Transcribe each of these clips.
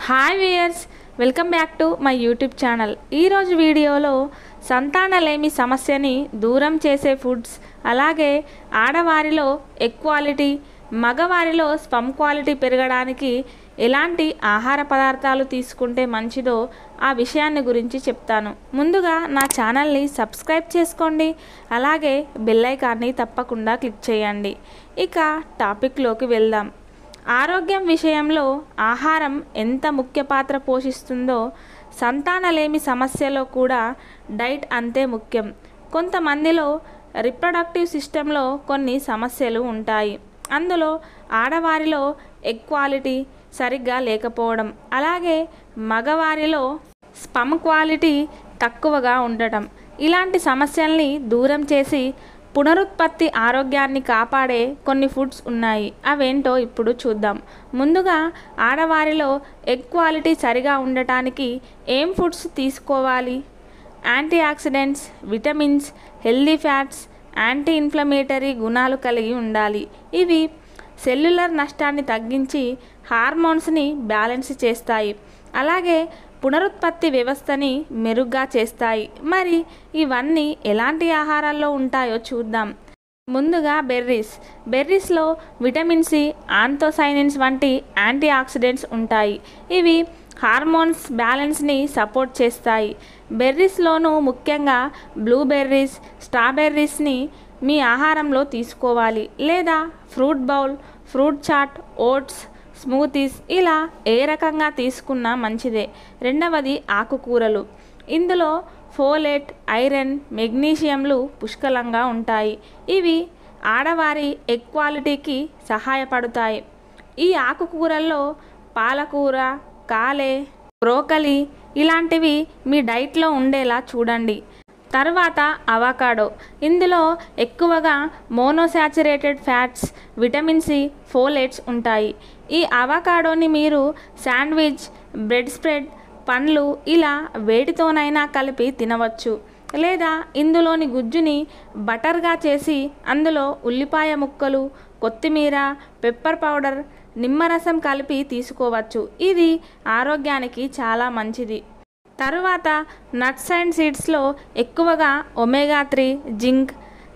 Hi viewers, welcome back to my YouTube channel. ఈరోజు వీడియోలో సంతానలేమి సమస్యని దూరం చేసే ఫుడ్స్, అలాగే ఆడవారిలో ఎగ్ క్వాలిటీ, మగవారిలో స్పమ్ క్వాలిటీ పెరగడానికి ఎలాంటి ఆహార పదార్థాలు తీసుకుంటే మంచిదో ఆ విషయాన్ని గురించి చెప్తాను. ముందుగా నా ఛానల్ని సబ్స్క్రైబ్ చేసుకోండి, అలాగే బెల్ ఐకాన్ని తప్పకుండా క్లిక్ చేయండి. ఇక టాపిక్లోకి వెళ్దాం. ఆరోగ్యం విషయంలో ఆహారం ఎంత ముఖ్య పాత్ర పోషిస్తుందో సంతానలేమి సమస్యలో కూడా డైట్ అంతే ముఖ్యం. కొంతమందిలో రిప్రొడక్టివ్ సిస్టంలో కొన్ని సమస్యలు ఉంటాయి. అందులో ఆడవారిలో ఎగ్ క్వాలిటీ సరిగ్గా లేకపోవడం, అలాగే మగవారిలో స్పమ్ క్వాలిటీ తక్కువగా ఉండటం, ఇలాంటి సమస్యల్ని దూరం చేసి పునరుత్పత్తి ఆరోగ్యాన్ని కాపాడే కొన్ని ఫుడ్స్ ఉన్నాయి. అవేంటో ఇప్పుడు చూద్దాం. ముందుగా ఆడవారిలో ఎగ్ క్వాలిటీ సరిగా ఉండటానికి ఏం ఫుడ్స్ తీసుకోవాలి? Antioxidants, vitamins, healthy fats, anti inflammatory గుణాలు కలిగి ఉండాలి. ఇవి సెల్యులర్ నష్టాన్ని తగ్గించి హార్మోన్స్ని బ్యాలెన్స్ చేస్తాయి, అలాగే పునరుత్పత్తి వ్యవస్థని మెరుగ్గా చేస్తాయి. మరి ఇవన్నీ ఎలాంటి ఆహారాల్లో ఉంటాయో చూద్దాం. ముందుగా బెర్రీస్లో విటమిన్ సి, ఆంథోసైనిన్స్ వంటి యాంటీ ఆక్సిడెంట్స్ ఉంటాయి. ఇవి హార్మోన్స్ బ్యాలెన్స్ని సపోర్ట్ చేస్తాయి. బెర్రీస్లోనూ ముఖ్యంగా బ్లూబెర్రీస్, స్ట్రాబెర్రీస్ని మీ ఆహారంలో తీసుకోవాలి, లేదా fruit bowl, fruit chaat, oats, smoothies ఇలా ఏ రకంగా తీసుకున్నా మంచిదే. రెండవది ఆకుకూరలు. ఇందులో ఫోలేట్, ఐరన్, మెగ్నీషియంలు పుష్కలంగా ఉంటాయి. ఇవి ఆడవారి ఎగ్ క్వాలిటీకి సహాయపడతాయి. ఈ ఆకుకూరల్లో పాలకూర, కాలే, బ్రోకలీ ఇలాంటివి మీ డైట్లో ఉండేలా చూడండి. తర్వాత అవకాడో. ఇందులో ఎక్కువగా monounsaturated fats, vitamin C, folates ఉంటాయి. ఈ అవకాడోని మీరు శాండ్విచ్, బ్రెడ్ స్ప్రెడ్, పండ్లు ఇలా వేటితోనైనా కలిపి తినవచ్చు, లేదా ఇందులోని గుజ్జుని బటర్గా చేసి అందులో ఉల్లిపాయ ముక్కలు, కొత్తిమీర, పెప్పర్ పౌడర్, నిమ్మరసం కలిపి తీసుకోవచ్చు. ఇది ఆరోగ్యానికి చాలా మంచిది. తరువాత నట్స్ అండ్ సీడ్స్లో ఎక్కువగా ఒమేగా 3, జింక్,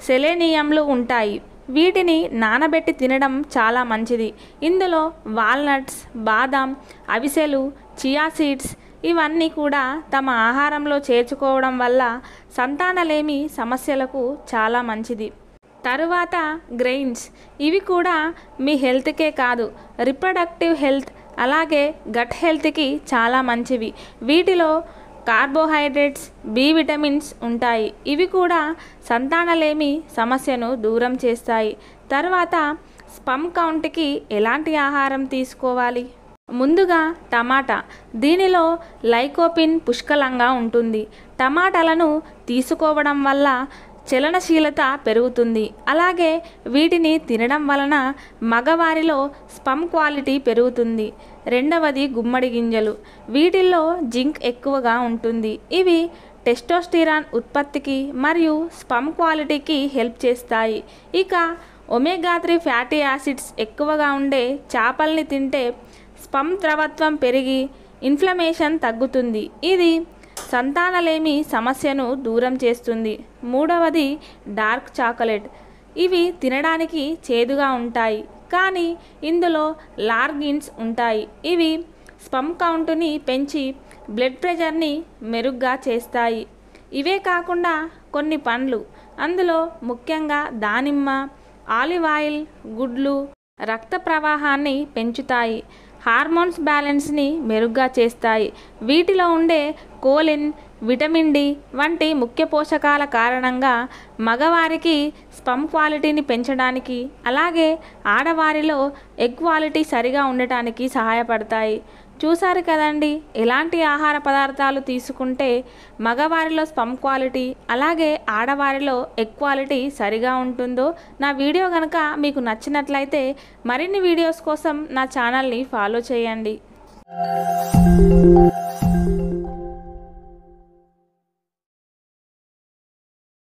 సెలేనియంలు ఉంటాయి. వీటిని నానబెట్టి తినడం చాలా మంచిది. ఇందులో వాల్నట్స్, బాదాం, అవిసెలు, చియా సీడ్స్ ఇవన్నీ కూడా తమ ఆహారంలో చేర్చుకోవడం వల్ల సంతానలేమి సమస్యలకు చాలా మంచిది. తరువాత గ్రెయిన్స్. ఇవి కూడా మీ హెల్త్కే కాదు, రిప్రొడక్టివ్ హెల్త్ అలాగే గట్ హెల్త్కి చాలా మంచివి. వీటిలో కార్బోహైడ్రేట్స్, బి విటమిన్స్ ఉంటాయి. ఇవి కూడా సంతానలేమి సమస్యను దూరం చేస్తాయి. తర్వాత స్పమ్ కౌంట్కి ఎలాంటి ఆహారం తీసుకోవాలి? ముందుగా టమాటా. దీనిలో లైకోపిన్ పుష్కలంగా ఉంటుంది. టమాటాలను తీసుకోవడం వల్ల చలనశీలత పెరుగుతుంది, అలాగే వీటిని తినడం వలన మగవారిలో స్పమ్ క్వాలిటీ పెరుగుతుంది. రెండవది గుమ్మడి గింజలు. వీటిల్లో జింక్ ఎక్కువగా ఉంటుంది. ఇవి టెస్టోస్టిరాన్ ఉత్పత్తికి మరియు స్పమ్ క్వాలిటీకి హెల్ప్ చేస్తాయి. ఇక ఒమేగా 3 ఫ్యాటీ యాసిడ్స్ ఎక్కువగా ఉండే చేపల్ని తింటే స్పమ్ ద్రవత్వం పెరిగి ఇన్ఫ్లమేషన్ తగ్గుతుంది. ఇది సంతానలేమి సమస్యను దూరం చేస్తుంది. మూడవది డార్క్ చాక్లెట్. ఇవి తినడానికి చేదుగా ఉంటాయి, కానీ ఇందులో లార్గిన్స్ ఉంటాయి. ఇవి స్పమ్ కౌంటుని పెంచి బ్లడ్ ప్రెషర్ని మెరుగ్గా చేస్తాయి. ఇవే కాకుండా కొన్ని పండ్లు, అందులో ముఖ్యంగా దానిమ్మ, ఆలివ్ ఆయిల్, గుడ్లు రక్త ప్రవాహాన్ని పెంచుతాయి, హార్మోన్స్ బ్యాలెన్స్ని మెరుగ్గా చేస్తాయి. వీటిలో ఉండే కోలిన్, విటమిన్ డి వంటి ముఖ్య పోషకాల కారణంగా మగవారికి స్పమ్ క్వాలిటీని పెంచడానికి, అలాగే ఆడవారిలో ఎగ్ క్వాలిటీ సరిగా ఉండటానికి సహాయపడతాయి. చూసారు కదండి, ఎలాంటి ఆహార పదార్థాలు తీసుకుంటే మగవారిలో స్పమ్ క్వాలిటీ, అలాగే ఆడవారిలో ఎగ్ క్వాలిటీ సరిగా ఉంటుందో. నా వీడియో కనుక మీకు నచ్చినట్లయితే మరిన్ని వీడియోస్ కోసం నా ఛానల్ని ఫాలో చేయండి.